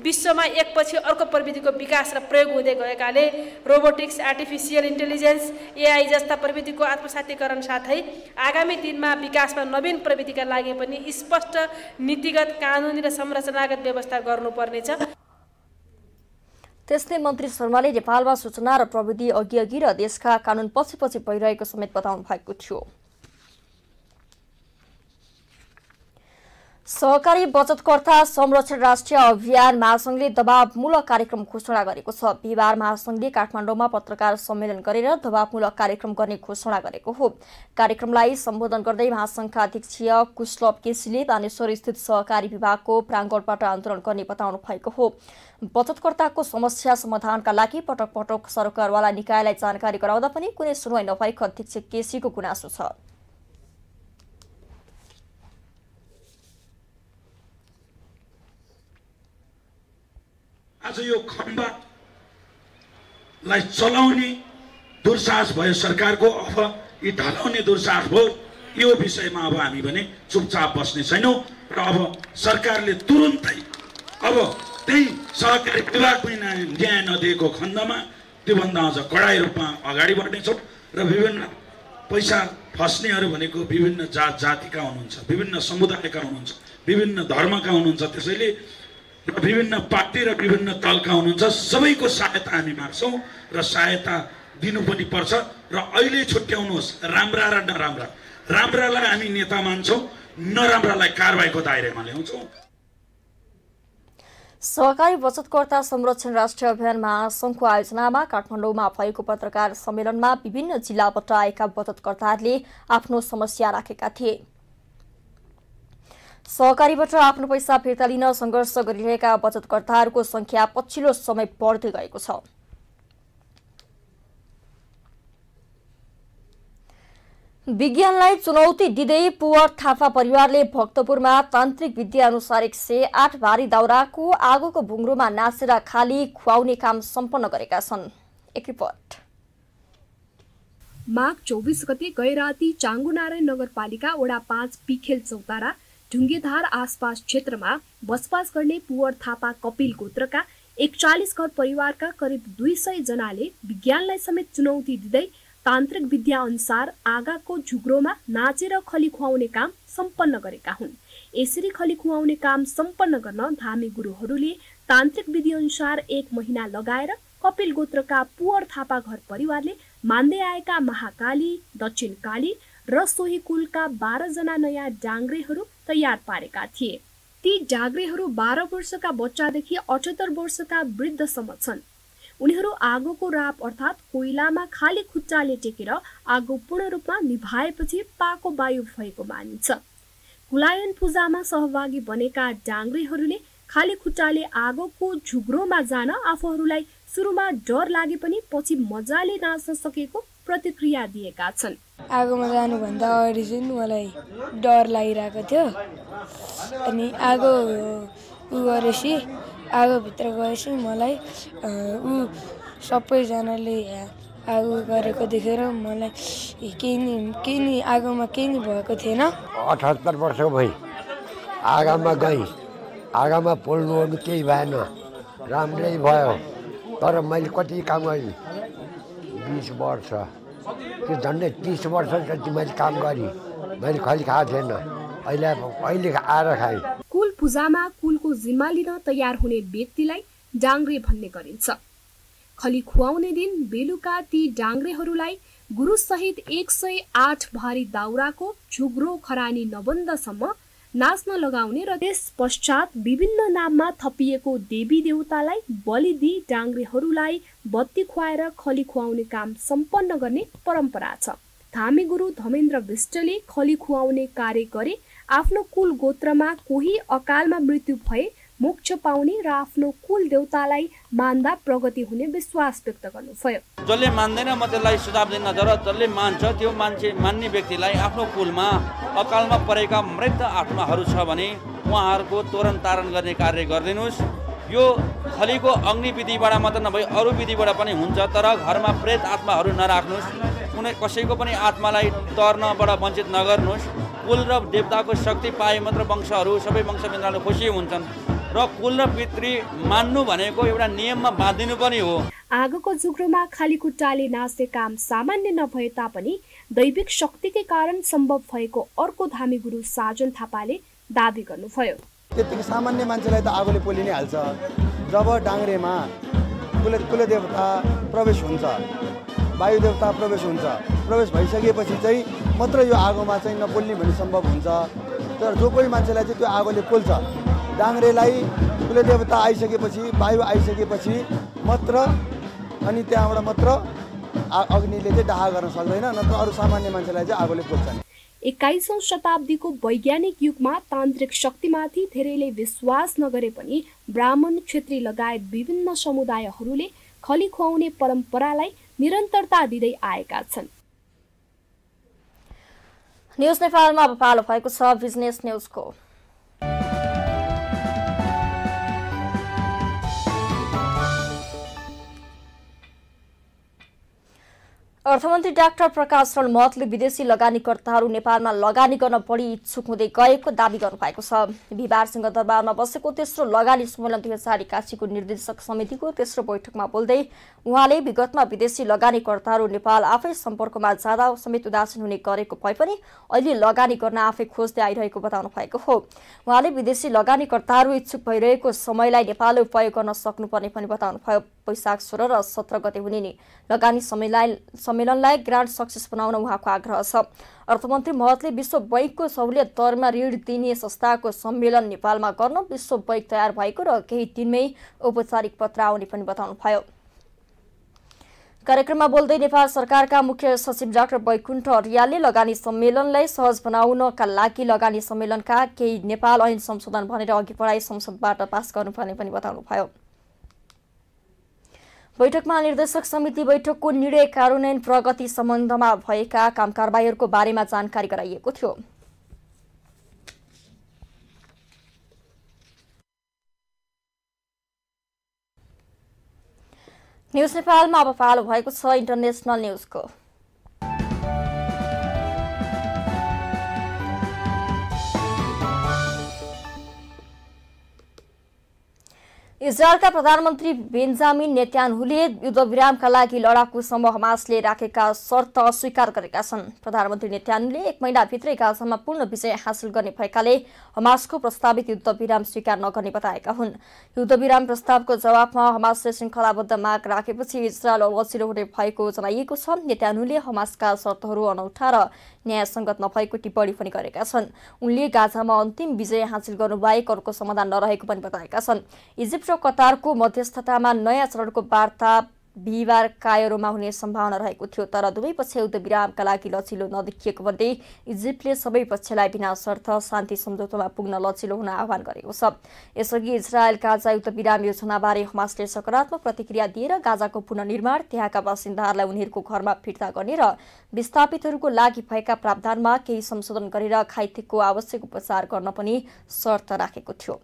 विश्वमा एकपछि अर्को प्रविधिको विकास र प्रयोग हुँदै गएकाले रोबोटिक्स, आर्टिफिसियल इन्टेलिजेन्स, एआई जस्ता प्रविधिको आत्मसातीकरण साथै आगामी दिनमा विकासमा नवीन प्रविधिका लागि पनि स्पष्ट नीतिगत, कानुनी र संरचनागत व्यवस्था गर्नुपर्नेछ। त्यसले मन्त्री शर्माले नेपालमा सूचना र प्रविधि अघि र देशका कानुन पछि भइरहेको समेत बताउनु भएको थियो। सहकारी बचतकर्ता संरक्षण राष्ट्रिय अभियान महासंघले दबावमूलक कार्यक्रम घोषणा गरेको छ। बिहिबार महासंघले काठमाडौँमा पत्रकार सम्मेलन गरेर दबावमूलक कार्यक्रम गर्ने घोषणा गरेको हो। कार्यक्रमलाई सम्बोधन गर्दै महासंघका अध्यक्ष कुशलभ केसीले बानेश्वर स्थित सहकारी विभागको प्राङ्गणबाट आन्दोलन गर्ने बताउनु भएको हो। बचतकर्ताको समस्या समाधानका लागि पटक पटक सरकारवाला निकायलाई जानकारी गराउँदा पनि कुनै सुनवाई नभएको अध्यक्ष केसीको गुनासो छ। आज यो खम्बालाई चलाउने दुर्साहस भयो सरकारको, अब यी ढलाउने दुर्साहस भयो। यो विषयमा अब हामी भने चुपचाप बस्ने छैनौँ र अब सरकारले तुरुन्तै अब त्यही सहकारी विभागमै न्याय नदिएको खण्डमा त्योभन्दा अझ कडाई रूपमा अगाडि बढ्नेछौँ र विभिन्न पैसा फस्नेहरू भनेको विभिन्न जातिका हुनुहुन्छ, विभिन्न समुदायका हुनुहुन्छ, विभिन्न धर्मका हुनुहुन्छ, त्यसैले र विभिन्न पार्टी र विभिन्न दलका हुनुहुन्छ। सबैको सहायता हामी माग्छौँ र सहायता दिनु पनि पर्छ। र अहिले छुट्याउनुहोस् राम्रा र नराम्रा। राम्रालाई हामी नेता मान्छौँ, नराम्रालाई कारबाहीको दायरामा ल्याउँछौँ। सहकारी बचतकर्ता संरक्षण राष्ट्रिय अभियान महासंघको आयोजनामा काठमाडौँमा भएको पत्रकार सम्मेलनमा विभिन्न जिल्लाबाट आएका बचतकर्ताहरूले आफ्नो समस्या राखेका थिए। सहकारीबाट आफ्नो पैसा फिर्ता लिन संघर्ष गरिरहेका बचतकर्ताहरूको संख्या पछिल्लो समय बढ्दै गएको छ। विज्ञानलाई चुनौती दिँदै पुवर थापा परिवारले भक्तपुरमा तान्त्रिक विद्या अनुसार 108 भारी दाउराको आगोको भुङ्ग्रोमा नाचेर खाली खुवाउने काम सम्पन्न गरेका छन्। एक रिपोर्ट। माघ 24 गते गैराती चाङ्गुनारायण नगरपालिका वडा 5 पिखेल चौतारा ढुङ्गेधार आसपास क्षेत्रमा बसोबास गर्ने पुवर थापा कपिल गोत्रका 41 घर परिवारका करिब 200 जनाले विज्ञानलाई समेत चुनौती दिँदै तान्त्रिक विद्या अनुसार आगाको झुग्रोमा नाचेर खली खुवाउने काम सम्पन्न गरेका हुन्। यसरी खली खुवाउने काम सम्पन्न गर्न धामी गुरुहरूले तान्त्रिक विधि अनुसार 1 महिना लगाएर कपिल गोत्रका पुवर थापा घर परिवारले मान्दै आएका महाकाली, दक्षिण काली र सोही कुलका 12 जना नयाँ डाङ्ग्रेहरू तयार पारेका थिए। ती डाङ्ग्रेहरू 12 वर्षका बच्चादेखि 78 वर्षका वृद्धसम्म छन्। उनीहरू आगोको राप अर्थात् कोइलामा खाली खुट्टाले टेकेर आगो पूर्ण रूपमा निभाएपछि पाको वायु भएको मानिन्छ। कुलायन पूजामा सहभागी बनेका डाङ्ग्रेहरूले खाली खुट्टाले आगोको झुग्रोमा जान आफूहरूलाई सुरुमा डर लागे पनि पछि मजाले नाच्न सकेको प्रतिक्रिया दिएका छन्। आगोमा जानुभन्दा अगाडि चाहिँ मलाई डर लागिरहेको थियो, अनि आगो गरेपछि आगोभित्र गएपछि मलाई सबैजनाले आगो गरेको देखेर मलाई केही नि आगोमा केही नि भएको थिएन। 78 वर्ष भई आगामा गएँ, आगामा पोल्नु केही भएन, राम्रै भयो। तर मैले कति काम गरेँ, 20 वर्ष त्यो झन्डै 30 वर्ष जति मैले काम गरेँ, मैले खली खाएको थिएन, अहिले आएर खाएँ। कुल पूजामा कुलको जिम्मा लिन तयार हुने व्यक्तिलाई डाङ्ग्रे भन्ने गरिन्छ। खली खुवाउने दिन बेलुका ती डाङ्ग्रेहरूलाई गुरुसहित 108 भारी दाउराको झुग्रो खरानी नबन्दासम्म नाच्न लगाउने र त्यस पश्चात विभिन्न नाममा थपिएको देवी देवतालाई बलि दिई डाङ्ग्रेहरूलाई बत्ती खुवाएर खली खुवाउने काम सम्पन्न गर्ने परम्परा छ। धामी गुरु धमेन्द्र विष्टले खली खुवाउने कार्य गरे। आफ्नो कुल गोत्रमा कोही अकालमा मृत्यु भए मोक्ष पाउने र आफ्नो कुल देवतालाई मान्दा प्रगति हुने विश्वास व्यक्त गर्नुभयो। जसले मान्दैन म त्यसलाई सुझाव दिन तर जसले मान्छ त्यो मान्छे मान्ने व्यक्तिलाई आफ्नो कुलमा अकालमा परेका मृत आत्माहरू छ भने उहाँहरूको तोरण तारण गर्ने कार्य गरिदिनुहोस्। यो खलीको अग्नि विधिबाट मात्र नभई अरू विधिबाट पनि हुन्छ, तर घरमा प्रेत आत्माहरू नराख्नुहोस्। कुनै कसैको पनि आत्मालाई तर्नबाट वञ्चित नगर्नुहोस्। कुल र देवताको शक्ति पाए मात्र वंशहरू सबै वंशबिन्दाहरू खुसी हुन्छन् र कुल र पितृ मान्नु भनेको एउटा नियममा बाँधिनु पनि हो। आगोको जुग्रोमा खाली खुट्टाले नाच्ने काम सामान्य नभए तापनि दैविक शक्तिकै कारण सम्भव भएको अर्को धामी गुरु साजन थापाले दाबी गर्नुभयो। त्यतिकै सामान्य मान्छेलाई त आगोले पोलि नै हाल्छ। जब डाङ्ग्रेमा कुलदेवता प्रवेश हुन्छ, वायु देवता प्रवेश हुन्छ, प्रवेश भइसकेपछि चाहिँ मात्र यो आगोमा चाहिँ नपोल्ने भन्ने सम्भव हुन्छ। तर जो कोही मान्छेलाई चाहिँ त्यो आगोले पोल्छ। डाङ्ग्रेलाई कुलदेवता आइसकेपछि, वायु आइसकेपछि मात्र अनि त्यहाँबाट मात्र अग्निले चाहिँ डाहा गर्न सक्दैन, नत्र अरू सामान्य मान्छेलाई चाहिँ आगोले पोल्छ। 21औं शताब्दीको वैज्ञानिक युगमा तान्त्रिक शक्तिमाथि धेरैले विश्वास नगरे पनि ब्राह्मण, क्षेत्री लगायत विभिन्न समुदायहरूले खली खुवाउने परम्परालाई निरन्तरता दिँदै आएका छन्। न्युज नेपालमा अब पालो भएको छ बिजनेस न्युजको। अर्थमन्त्री डाक्टर प्रकाश शरण महतले विदेशी लगानीकर्ताहरू नेपालमा लगानी गर्न बढी इच्छुक हुँदै गएको दावी गर्नुभएको छ। बिहिबार सिंहदरबारमा बसेको तेस्रो लगानी सम्मेलन 2081को निर्देशक समितिको तेस्रो बैठकमा बोल्दै उहाँले विगतमा विदेशी लगानीकर्ताहरू नेपाल आफै सम्पर्कमा जाँदा समेत उदासीन हुने गरेको भए पनि अहिले लगानी गर्न आफै खोज्दै आइरहेको बताउनु भएको हो। उहाँले विदेशी लगानीकर्ताहरू इच्छुक भइरहेको समयलाई नेपालले उपयोग गर्न सक्नुपर्ने पनि बताउनु भयो। वैशाख 16 र 17 गते हुने लगानी सम्मेलनलाई ग्रान्ड सक्सेस बनाउन उहाँको आग्रह छ। अर्थमन्त्री महतले विश्व बैंकको सहुलियत दरमा ऋण दिने संस्थाको सम्मेलन नेपालमा गर्न विश्व बैंक तयार भएको र केही दिनमै औपचारिक पत्र आउने पनि बताउनुभयो। कार्यक्रममा बोल्दै नेपाल सरकारका मुख्य सचिव डाक्टर वैकुण्ठ अर्यालले लगानी सम्मेलनलाई सहज बनाउनका लागि लगानी सम्मेलनका केही नेपाल ऐन संशोधन भनेर अघि बढाई संसदबाट पास गर्नुपर्ने पनि बताउनुभयो। बैठकमा निर्देशक समिति बैठकको निर्णय कार्यान्वयन प्रगति सम्बन्धमा भएका कामकारबाहीहरूको बारेमा जानकारी गराइएको थियो। न्युज नेपालमा अब पालो भएको छ इन्टरनेशनल न्युजको। इजरायलका प्रधानमन्त्री बेन्जामिन नेतान्याहुले युद्धविरामका लागि लडाकु समूह हमासले राखेका शर्त अस्वीकार गरेका छन्। प्रधानमन्त्री नेतान्याहुले 1 महिनाभित्रै गाजामा पूर्ण विजय हासिल गर्ने भएकाले हमासको प्रस्तावित युद्धविराम स्वीकार नगर्ने बताएका हुन्। युद्धविराम प्रस्तावको जवाफमा हमासले श्रृङ्खलाबद्ध माग राखेपछि इजरायल लचिलो हुने भएको जनाइएको छ। नेतान्याहुले हमासका शर्तहरू अनौठा र न्यायसङ्गत नभएको टिप्पणी पनि गरेका छन्। उनले गाजामा अन्तिम विजय हासिल गर्नुबाहेक अर्को समाधान नरहेको पनि बताएका छन्। इजिप्ट र कतारको मध्यस्थतामा नयाँ चरणको वार्ता बिहिबार कायरोमा हुने सम्भावना रहेको थियो, तर दुवै पक्ष युद्धविरामका लागि लचिलो नदेखिएको भन्दै इजिप्टले सबै पक्षलाई बिना शर्त शान्ति सम्झौतामा पुग्न लचिलो हुन आह्वान गरेको छ। यसअघि इजरायल गाजा युद्धविराम योजनाबारे हमासले सकारात्मक प्रतिक्रिया दिएर गाजाको पुनर्निर्माण, त्यहाँका बासिन्दाहरूलाई उनीहरूको घरमा फिर्ता गर्ने र विस्थापितहरूको लागि भएका प्रावधानमा केही संशोधन गरेर घाइतेको आवश्यक उपचार गर्न पनि शर्त राखेको थियो।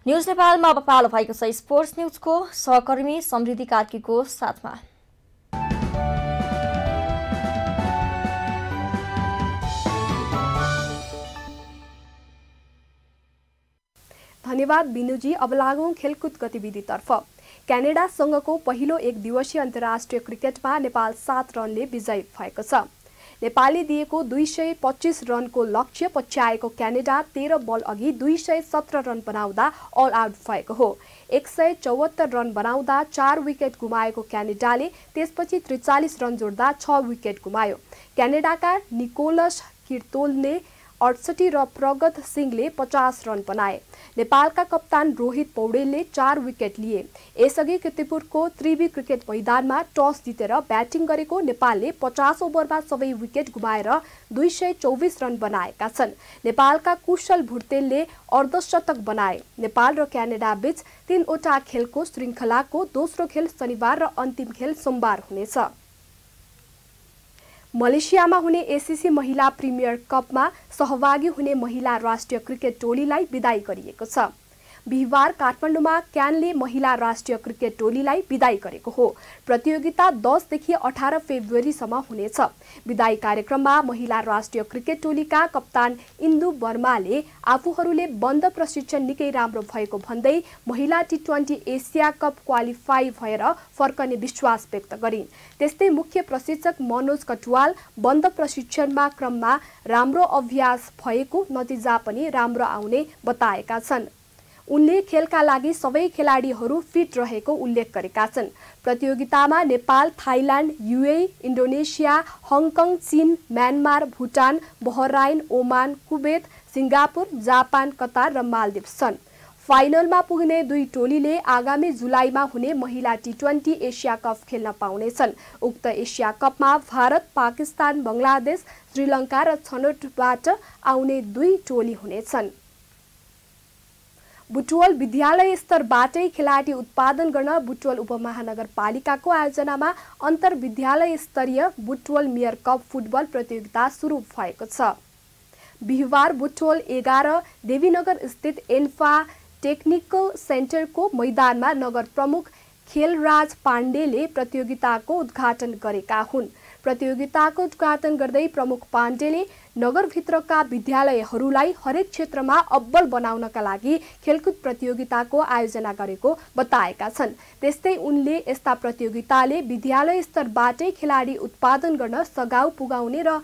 न्युज नेपालमा अब पालो भएको छ स्पोर्ट्स न्युजको। सहकर्मी समृद्धि कार्कीको साथमा। धन्यवाद बिनुजी। अब लागौं खेलकुद गतिविधितर्फ। क्यानाडासँगको पहिलो 1 दिवसीय अन्तर्राष्ट्रिय क्रिकेटमा नेपाल 7 रनले विजयी भएको छ। नेपालले दिएको 225 रनको लक्ष्य पछ्याएको क्यानाडा 13 बल अघि 217 रन बनाउँदा अल आउट भएको हो। 174 रन बनाउँदा 4 विकेट गुमाएको क्यानाडाले त्यसपछि 43 रन जोड्दा 6 विकेट गुमायो। क्यानाडाका निकोलस किर्तोलले 68 र प्रगत सिंहले 50 रन बनाए। नेपालका कप्तान रोहित पौडेलले 4 विकेट लिए। यसअघि कीर्तिपुरको त्रिवी क्रिकेट मैदानमा टस जितेर ब्याटिङ गरेको नेपालले 50 ओभरमा सबै विकेट गुमाएर 224 रन बनाएका छन्। नेपालका कुशल भुर्तेलले अर्धशतक बनाए। नेपाल र क्यानाडा बीच 3 वटा खेलको श्रृङ्खलाको दोस्रो खेल शनिबार र अन्तिम खेल सोमबार हुनेछ। मलेसियामा हुने एसीसी महिला प्रिमियर कपमा सहभागी हुने महिला राष्ट्रिय क्रिकेट टोलीलाई बिदाई गरिएको छ। बिहिबार काठमाडौँमा क्यानले महिला राष्ट्रिय क्रिकेट टोलीलाई बिदाई गरेको हो। प्रतियोगिता 10 देखि 18 फेब्रुअरीसम्म हुनेछ। बिदाई कार्यक्रममा महिला राष्ट्रिय क्रिकेट टोलीका कप्तान इन्दु वर्माले आफूहरूले बन्द प्रशिक्षण निकै राम्रो भएको भन्दै महिला टी20 एसिया कप क्वालिफाई भएर फर्कने विश्वास व्यक्त गरिन्। त्यस्तै मुख्य प्रशिक्षक मनोज कटुवाल बन्द प्रशिक्षणमा क्रममा राम्रो अभ्यास भएको, नतिजा पनि राम्रो आउने बताएका छन्। उनले खेलका लागि सबै खेलाडीहरू फिट रहेको उल्लेख गरेका छन्। प्रतियोगितामा Nepal, Thailand, UAE, Indonesia, Hong Kong, चीन, Myanmar, Bhutan, Bahrain, Oman, Kuwait, Singapore, Japan, Qatar र मालदिप्स छन्। फाइनलमा पुग्ने 2 टोलीले आगामी जुलाईमा हुने महिला टी20 एसिया कप खेल्न पाउनेछन्। उक्त एसिया कपमा भारत, पाकिस्तान, बङ्गलादेश, श्रीलङ्का र छनौटबाट आउने 2 टोली हुनेछन्। बुटवल विद्यालय स्तरबाटै खेलाडी उत्पादन गर्न बुटवल उपमहानगरपालिकाको आयोजनामा अन्तर्विद्यालय स्तरीय बुटवल मेयर कप फुटबल प्रतियोगिता सुरु भएको छ। बिहिबार बुटवल 11 देवीनगर स्थित एन्फा टेक्निकल सेन्टरको मैदानमा नगर प्रमुख खेलराज पाण्डेले प्रतियोगिताको उद्घाटन गरेका हुन्। प्रतियोगिताको उद्घाटन गर्दै प्रमुख पाण्डेले नगरभित्रका विद्यालयहरूलाई हरेक क्षेत्रमा अब्बल बनाउनका लागि खेलकुद प्रतियोगिताको आयोजना गरेको बताएका छन्। त्यस्तै उनले यस्ता प्रतियोगिताले विद्यालय स्तरबाटै खेलाडी उत्पादन गर्न सघाउ पुगाउने र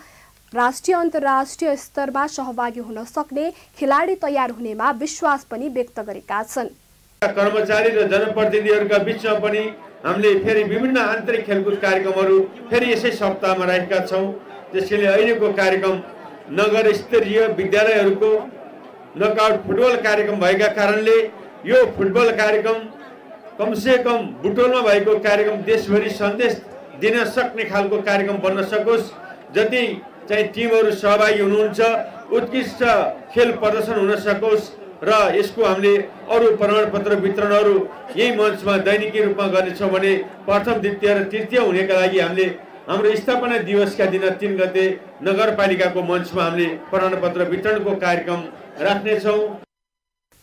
राष्ट्रिय अन्तर्राष्ट्रिय स्तरमा सहभागी हुन सक्ने खेलाडी तयार हुनेमा विश्वास पनि व्यक्त गरेका छन्। कर्मचारी र जनप्रतिनिधिहरूका बीचमा पनि हामीले फेरि विभिन्न आन्तरिक खेलकुद कार्यक्रमहरू फेरि यसै सप्ताहमा राखेका छौँ। त्यसैले अहिलेको कार्यक्रम नगर स्तरीय विद्यालयहरूको नकआउट फुटबल कार्यक्रम भएका कारणले यो फुटबल कार्यक्रम कमसे कम बुटवलमा भएको कार्यक्रम देशभरि सन्देश दिन सक्ने खालको कार्यक्रम बन्न सकोस्। जति चाहिँ टिमहरू सहभागी हुनुहुन्छ उत्कृष्ट खेल प्रदर्शन हुन सकोस् र यसको हामीले अरू प्रमाणपत्र वितरणहरू यही मञ्चमा दैनिकी रूपमा गर्नेछौँ भने प्रथम, द्वितीय र तृतीय हुनेका लागि हामीले हाम्रो स्थापना दिवसका दिन 3 गते नगरपालिकाको मञ्चमा हामीले प्रमाणपत्र वितरणको कार्यक्रम राख्नेछौँ।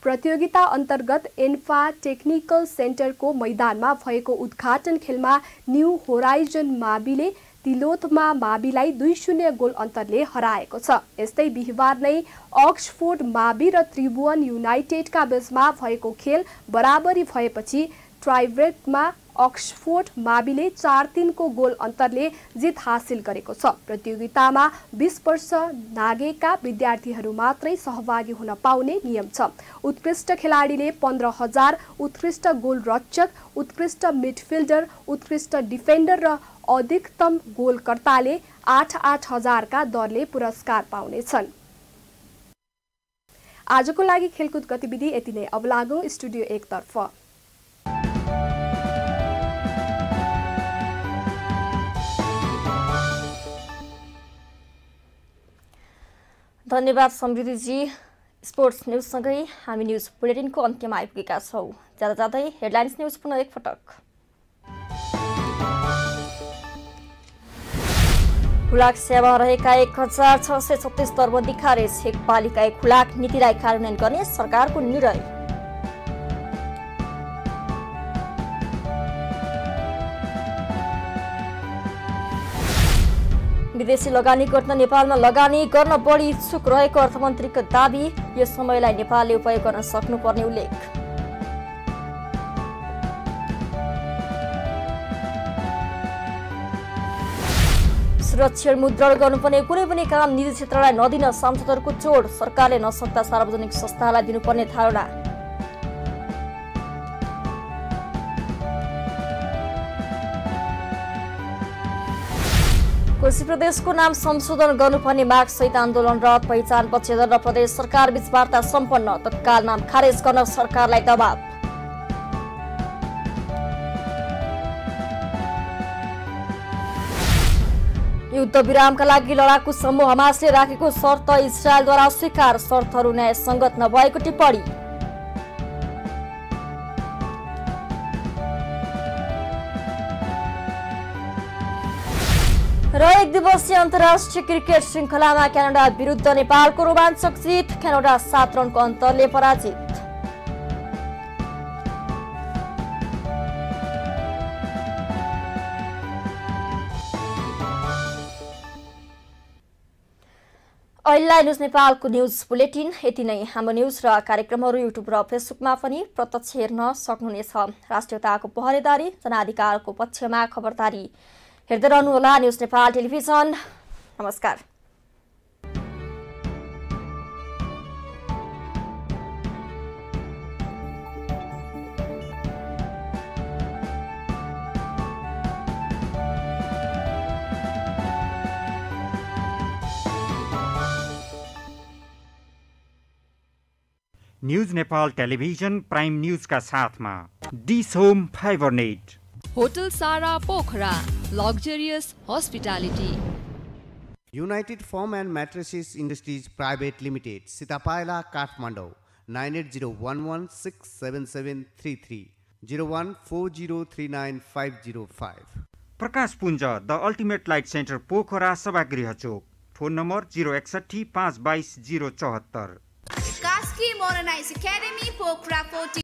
प्रतियोगिता अन्तर्गत एन्फा टेक्निकल सेन्टरको मैदानमा भएको उद्घाटन खेलमा न्यू होराइजन माविले तिलोथमा माविलाई 2-0 गोल अन्तरले हराएको छ। यस्तै बिहिबार नै अक्सफोर्ड मावि र त्रिभुवन युनाइटेडका बीचमा भएको खेल बराबरी भएपछि ट्राइब्रेकमा अक्सफोर्ड माविले 4-3 को गोल अन्तरले जित हासिल गरेको छ। प्रतियोगितामा 20 वर्ष नागेका विद्यार्थीहरू मात्रै सहभागी हुन पाउने नियम छ। उत्कृष्ट खेलाडीले 15,000, उत्कृष्ट गोल रक्षक, उत्कृष्ट मिडफिल्डर, उत्कृष्ट डिफेन्डर र अधिकतम गोलकर्ताले 8,000 का दरले पुरस्कार पाउनेछन्। आजको लागि खेलकुद गतिविधि यति नै। अब लागौं स्टुडियो 1 तर्फ। धन्यवाद समृद्धिजी। स्पोर्ट्स न्युजसँगै हामी न्युज बुलेटिनको अन्त्यमा आइपुगेका छौँ। जाँदा जाँदै हेडलाइन्स न्युज पुनः एकपटक। खुलाक सेवामा रहेका 1636 दरबन्दी खारेज। एक पालिका एक खुलाक नीतिलाई कार्यान्वयन गर्ने सरकारको निर्णय। विदेशी लगानी गर्न नेपालमा लगानी गर्न बढी इच्छुक रहेको अर्थमन्त्रीको दाबी। यो समयलाई नेपालले उपयोग गर्न सक्नुपर्ने उल्लेख। सुरक्षित मुद्रण गर्नुपर्ने कुनै पनि काम निजी क्षेत्रलाई नदिन सांसदहरूको जोड। सरकारले नसक्दा सार्वजनिक संस्थालाई दिनुपर्ने धारणा। कोशी प्रदेशको नाम संशोधन गर्नुपर्ने माग सहित आन्दोलनरत पहिचान पक्षधर र प्रदेश सरकार बीच वार्ता सम्पन्न। तत्काल नाम खारेज गर्न सरकारलाई दबाव। युद्ध विरामका लागि लडाकु समूह हमासले राखेको शर्त इजरायलद्वारा अस्वीकार। शर्तहरू न्यायसङ्गत नभएको टिप्पणी। र एक दिवसीय अन्तर्राष्ट्रिय क्रिकेट श्रृङ्खलामा क्यानाडा विरुद्ध नेपालको रोमाञ्चक जित। क्यानाडा 7 रनको अन्तरले पराजित। अहिले न्युज नेपालको न्युज बुलेटिन यति नै। हाम्रो न्युज र कार्यक्रमहरू युट्युब र फेसबुकमा पनि प्रत्यक्ष हेर्न सक्नुहुनेछ। राष्ट्रियताको पहरेदारी, जनाधिकारको पक्षमा खबरदारी हेर्दै रहनुहोला न्युज नेपाल टेलिभिजन। नमस्कार। News Nepal television prime news का साथ में dish home fibernet, hotel Sara Pokhara, luxurious hospitality, united firm and mattresses industries private limited, Sitapaila, Kathmandu 9801167733 0140395505। Prakash Punj the ultimate light center Pokhara, Sabhagriha Chowk. Phone number 061 522 074। Kaski Modernize Academy, Pokhara 14.